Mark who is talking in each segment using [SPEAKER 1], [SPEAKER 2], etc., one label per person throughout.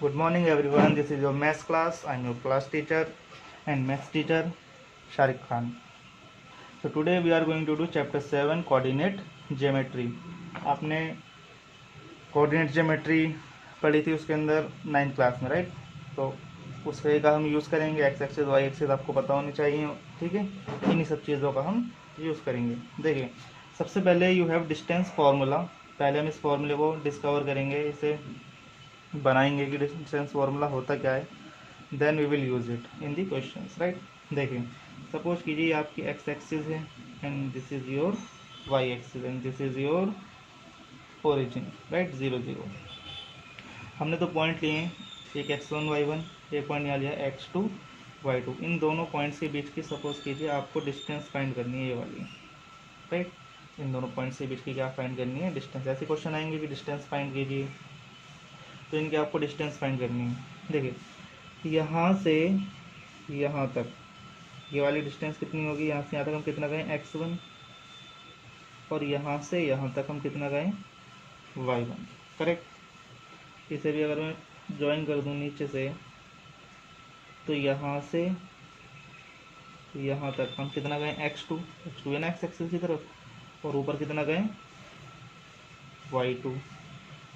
[SPEAKER 1] Good morning everyone. This is your maths class. I'm your class teacher and maths teacher Sharik Khan. So today we are going to do chapter 7 coordinate geometry. आपने coordinate geometry पढ़ी थी उसके अंदर 9th class में, right? तो उसके का हम यूज़ करेंगे एक्स एक्सिस वाई एक्सिस आपको पता होनी चाहिए, ठीक है। इन्हीं सब चीज़ों का हम यूज़ करेंगे। देखिए, सबसे पहले यू हैव डिस्टेंस फार्मूला। पहले हम इस फार्मूले को डिस्कवर करेंगे, इसे बनाएंगे कि डिस्टेंस फार्मूला होता क्या है। Then we will use it in the questions, right. देखिए, सपोज कीजिए आपकी एक्स एक्सिस है and this is your y axis and this is your origin, right, 0 0। हमने तो पॉइंट लिए हैं, एक x1 y1, एक पॉइंट यहाँ लिया x2 y2। इन दोनों पॉइंट्स के बीच की सपोज कीजिए आपको डिस्टेंस फाइंड करनी है, ये वाली, राइट। इन दोनों पॉइंट्स के बीच की क्या फाइंड करनी है? डिस्टेंस। ऐसे क्वेश्चन आएंगे कि डिस्टेंस फाइंड कीजिए, तो इनके आपको डिस्टेंस फाइंड करनी है। देखिए, यहाँ से यहाँ तक ये वाली डिस्टेंस कितनी होगी? यहाँ से यहाँ तक हम कितना गए? x1। और यहाँ से यहाँ तक हम कितना गए? y1, correct. इसे भी अगर मैं ज्वाइन कर दूँ नीचे से, तो यहाँ से यहाँ तक हम कितना गए? x2। x2 है ना एक्स एक्सिस की तरफ, और ऊपर कितना गए? y2।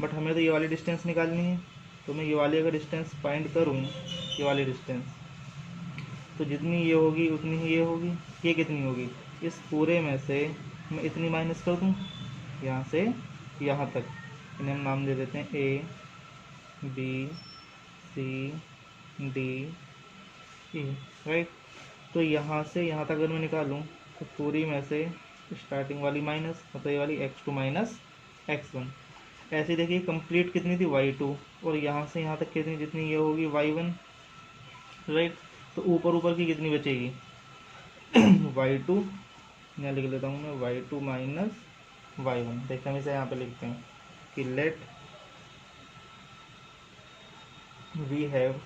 [SPEAKER 1] बट हमें तो ये वाली डिस्टेंस निकालनी है, तो मैं ये वाली अगर डिस्टेंस फाइंड करूँ, ये वाली डिस्टेंस, तो जितनी ये होगी उतनी ही ये होगी। ये कितनी होगी? इस पूरे में से मैं इतनी माइनस कर दूँ, यहाँ से यहाँ तक। इन्हें हम नाम दे देते हैं A B C D E, right. तो यहाँ से यहाँ तक अगर मैं निकालूँ, तो पूरी में से स्टार्टिंग वाली माइनस, मतलब ये वाली x2 माइनस x1। ऐसे देखिए, कंप्लीट कितनी थी? y2। और यहाँ से यहाँ तक कितनी, जितनी ये होगी y1, राइट। तो ऊपर ऊपर की कितनी बचेगी? y2, यहाँ लिख लेता हूँ मैं, y2 माइनस y1। देखिए, हम इसे यहाँ पे लिखते हैं कि let we have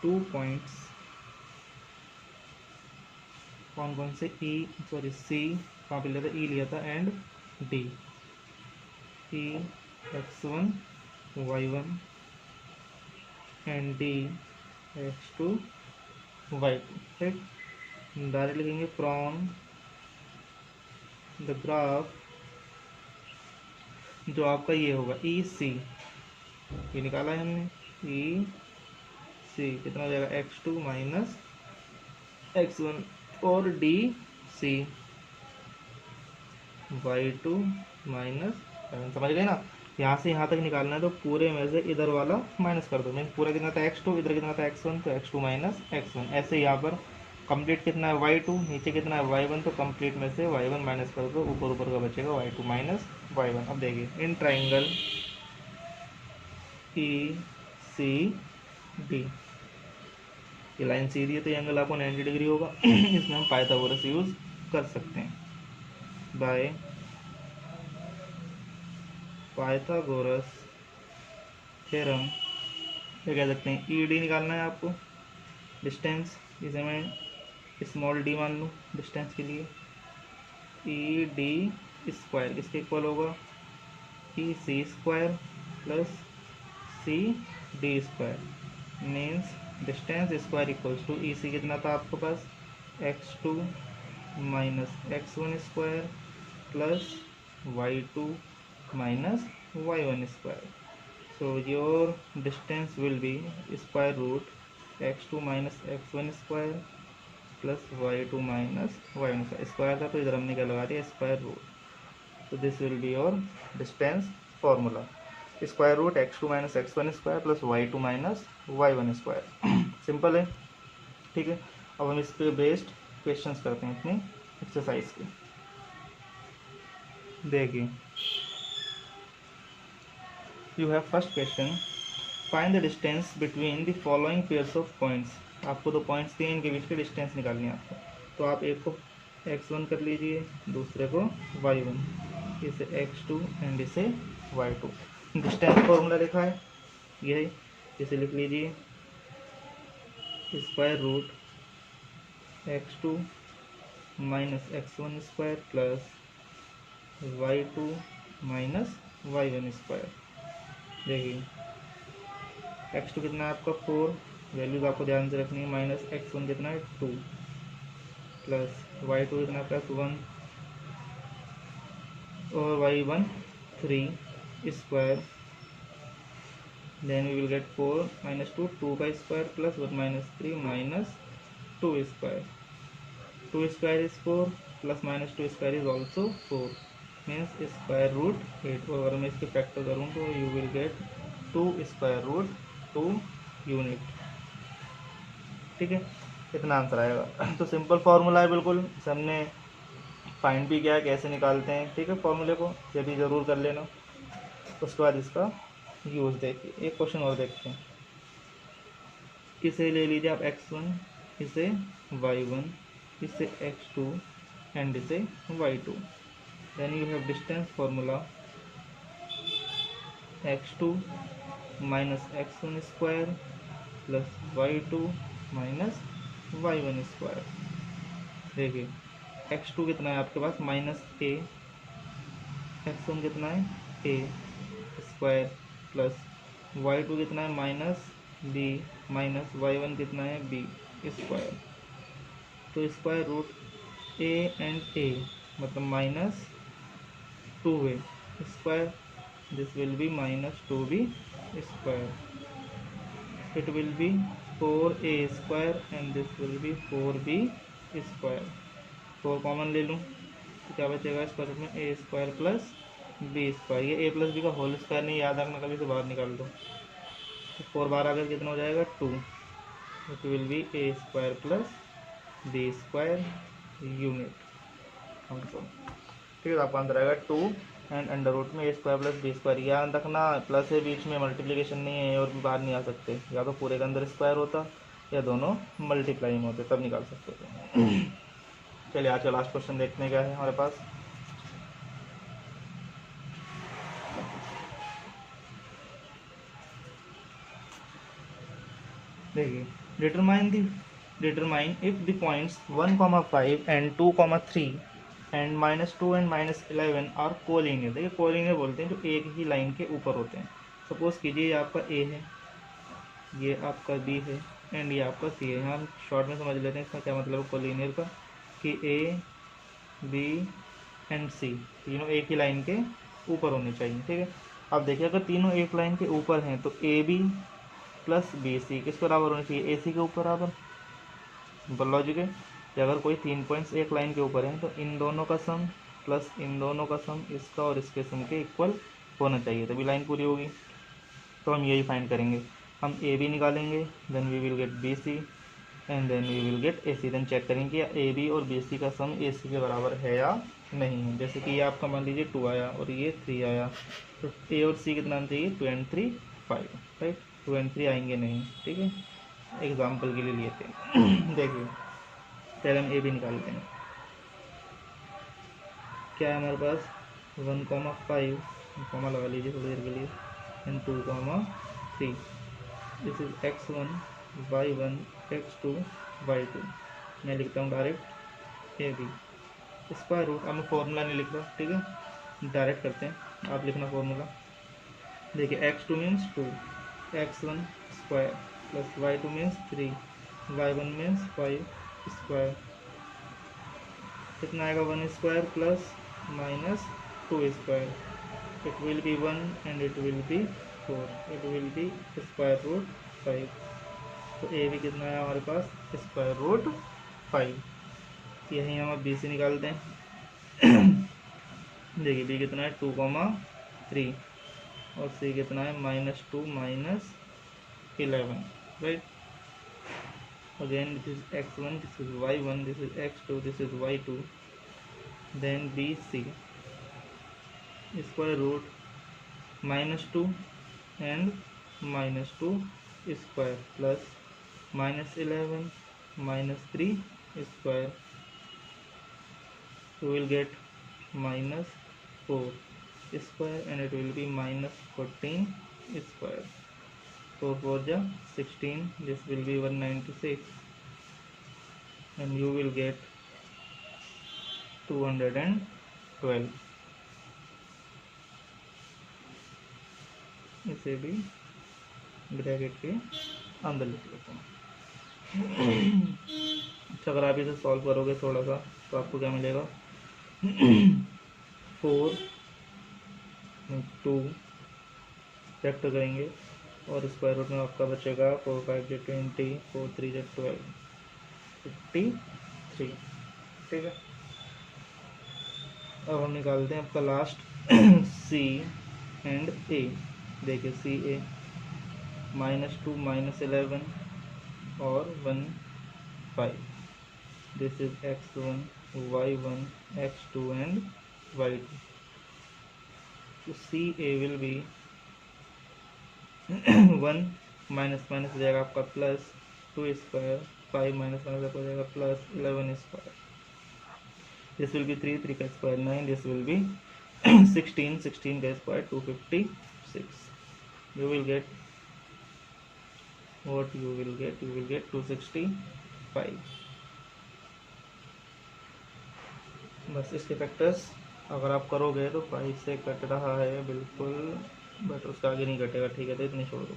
[SPEAKER 1] two points. कौन कौन से? सी, कहाँ पे लिया था? ई लिया था, and D. E x1 y1 and D x2 y2, right. Direct लिखेंगे फ्रॉम द ग्राफ, जो आपका ये होगा ई सी, ये निकाला है हमने। ई सी कितना हो जाएगा? x2 माइनस x1, और डी सी y2 माइनस, समझ गए ना। यहाँ से यहाँ तक निकालना है, तो पूरे में से इधर वाला माइनस कर दो। मैं पूरा कितना था? x2, इधर कितना था? x1, तो x2 माइनस x1। ऐसे यहाँ पर कंप्लीट कितना है? y2, नीचे कितना है? y1, तो कंप्लीट में से y1 माइनस कर दो, ऊपर ऊपर का बचेगा y2 माइनस y1। अब देखिए, in triangle E C D, ये लाइन सीधी है तो ये एंगल आपको 90 डिग्री होगा। इसमें हम पाइथागोरस यूज कर सकते हैं। बाय पाइथागोरस थ्योरम ये कह सकते हैं, ई डी निकालना है आपको, डिस्टेंस। इसे मैं स्मॉल डी मान लूँ डिस्टेंस के लिए। ई डी स्क्वायर किसके इक्वल होगा? E C square plus C D square, means distance square equals to E C कितना था आपके पास? x2 minus x1 square plus y2 minus y1 square. So your distance will be square root x2 minus x1 square plus y2 minus y1 square। Square था तो इधर हमने क्या लगा दिया? Square root. तो this will be your distance formula, square root x2 minus x1 square plus y2 minus y1 square. Simple है, ठीक है। अब हम इस पे बेस्ड क्वेश्चंस करते हैं अपनी एक्सरसाइज के। देखिए, you have first question, find the distance between the following pairs of points. आपको दो पॉइंट्स दिए, इनके बीच की डिस्टेंस निकालनी है आपको। तो आप एक को x1 कर लीजिए, दूसरे को y1, इसे x2 एंड इसे y2। डिस्टेंस फॉर्मूला लिखा है ये है, इसे लिख लीजिए square root x2 minus x1 square plus y2 minus y1 square. देखिए x2 कितना है आपका 4, वैल्यूज आपको ध्यान से रखनी है। माइनस x1 कितना है 2, प्लस y2 कितना प्लस 1 और y1 3 square. Then we will get 4 minus 2 2 का square plus 1 minus 3 minus 2 square. 2 square is 4 plus minus 2 square is also 4 means square root 8। और अगर मैं इसके फैक्टर करूँ तो you will get 2 square root 2 unit. ठीक है, इतना आंसर आएगा। तो सिंपल फार्मूला है बिल्कुल, हमने फाइंड भी किया है कैसे निकालते हैं। ठीक है, फार्मूले को ये भी ज़रूर कर लेना। उसके बाद इसका यूज़ देखिए। एक क्वेश्चन और देखते हैं। इसे ले लीजिए आप x1, इसे y1, इसे x2 एंड इसे y2। Then you have distance formula x2 minus x1 square plus y2 minus y1 square. देखिए x2 कितना है आपके पास माइनस a, x1 कितना है a स्क्वायर प्लस y2 कितना है माइनस b माइनस y1 कितना है b स्क्वायर। तो square root a and a मतलब minus 2a square, this will be minus 2b square. It will be 4a square and this will be 4b square. 4 common ले लूँ तो क्या बचेगा square root में a square plus b square. ये a plus b का whole square नहीं याद रखना, कभी से बाहर निकाल दो। तो 4 बार आकर कितना हो जाएगा 2। It will B a square plus b square unit answer. ठीक है, आपका आंसर आएगा 2 एंड अंडर रूट में a square plus b square. याद रखना प्लस है बीच में, मल्टीप्लिकेशन नहीं है और भी बाहर नहीं आ सकते। या तो पूरे के अंदर स्क्वायर होता या दोनों मल्टीप्लाई में होते, तब निकाल सकते थे। चलिए आज का लास्ट क्वेश्चन देखते हैं क्या है हमारे पास। देखिए determine if the points 1,5 and 2,3 and -2 and -11 are collinear. देखिए कोलिनियर बोलते हैं जो एक ही लाइन के ऊपर होते हैं। सपोज कीजिए ये आपका ए है, ये आपका बी है एंड ये आपका सी है। यहाँ हम शॉर्ट में समझ लेते हैं इसका क्या मतलब है कोलिनियर का, कि ए बी एंड सी तीनों एक ही लाइन के ऊपर होने चाहिए। ठीक है, अब देखिए अगर तीनों एक लाइन के ऊपर हैं तो A B plus B C किस बराबर होनी चाहिए, ए सी के ऊपर बराबर। सिंपल लॉजिक है कि अगर कोई 3 पॉइंट्स एक लाइन के ऊपर हैं तो इन दोनों का सम प्लस इन दोनों का सम इसका और इसके सम के इक्वल होना चाहिए, तभी लाइन पूरी होगी। तो हम यही फाइंड करेंगे। हम ए बी निकालेंगे, then we will get B C and then we will get A C. Then check करेंगे ए बी और बी सी का सम ए सी के बराबर है या नहीं है। जैसे कि ये आपका मान लीजिए 2 आया और ये 3 आया, तो ए और सी कितना आना चाहिए 2 एंड 3 5, राइट। 2 एंड 3 आएंगे नहीं। ठीक है, एग्जाम्पल के लिए लिए थे। देखिए पहले हम ए बी निकालते हैं। क्या है हमारे पास 1,5 कॉमा लगा लीजिए थोड़ी देर के लिए and 2,3। This is x1 y1 x2 y2। मैं लिखता हूँ direct A B square root. अब मैं फॉर्मूला नहीं लिख रहा, ठीक है, डायरेक्ट करते हैं, आप लिखना फॉर्मूला। देखिए x2 means 2, x1 square plus y2 means 3, y1 means 5 square. कितना आएगा 1 square plus minus 2 square. It will be 1 and it will be 4, it will be square root 5। तो ए भी कितना है हमारे पास स्क्वायर रूट 5। यहीं हम अब बी से निकालते हैं। देखिए बी कितना है 2,3 और सी कितना है -2 -11, right. Again this is x1, this is y1, this is x2, this is y2। Then B C square root -2 and -2 square plus -11 -3 square. So we'll get -4 square and it will be -14 square. 4 4 ja 16, this will be 196 and you will get 212. इसे भी bracket के अंदर लिख लेते हैं। अच्छा, अगर आप इसे सॉल्व करोगे थोड़ा सा तो आपको क्या मिलेगा, 4 2 फैक्टर करेंगे और स्क्वायर रूट में आपका बचेगा 4 5 जो 20, 4 3 जो 12, 53। ठीक है, अब हम निकालते हैं आपका लास्ट सी एंड ए। देखिए सी ए -2 -11 और 1 5, this is x1 y1 x2 and y2। so C A will be 1 minus minus हो जाएगा आपका +2 स्क्वायर, 5 माइनस माइनस हो जाएगा +11 स्क्वायर, दिस विल बी 3 3 का स्क्वायर 9, दिस विल बी 16 16 का square 256। you will get what you will get 265। बस इसके factors अगर आप करोगे तो 5 से कट रहा है बिल्कुल, बट उसका आगे नहीं कटेगा। ठीक है, तो इतनी छोड़ दो।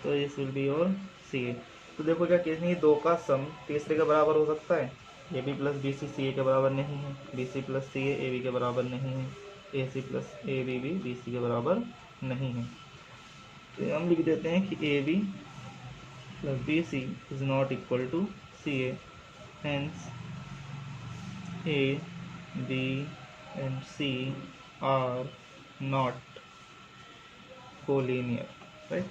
[SPEAKER 1] तो दिस विल बी और सी ए। तो देखो क्या केस नहीं, 2 का सम तीसरे के बराबर हो सकता है। A B plus B C C A के बराबर नहीं है, B C plus C A B के बराबर नहीं है, A C plus A B भी बी सी के बराबर नहीं है। तो हम लिख देते हैं कि A B plus B C is not equal to C A, hence A B and C are not collinear. Right,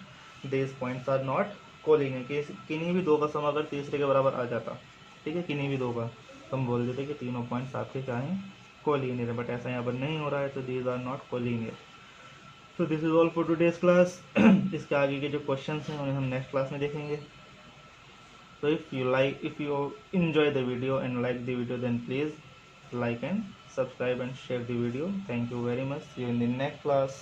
[SPEAKER 1] these points are not collinear. किन्हीं भी 2 का सम अगर तीसरे के बराबर आ जाता, ठीक है, किन्हीं भी 2 का, तो हम बोल देते कि तीनों पॉइंट्स आपके क्या हैं, कोलिनियर है। बट ऐसा यहाँ पर नहीं हो रहा है, तो दीज आर नॉट कोलिनियर। तो this is all for today's class. इसके आगे के जो क्वेश्चंस हैं उन्हें हम नेक्स्ट क्लास में देखेंगे। So if you enjoy the video and like the video, then please like and subscribe and share the video. Thank you very much. See you in the next class.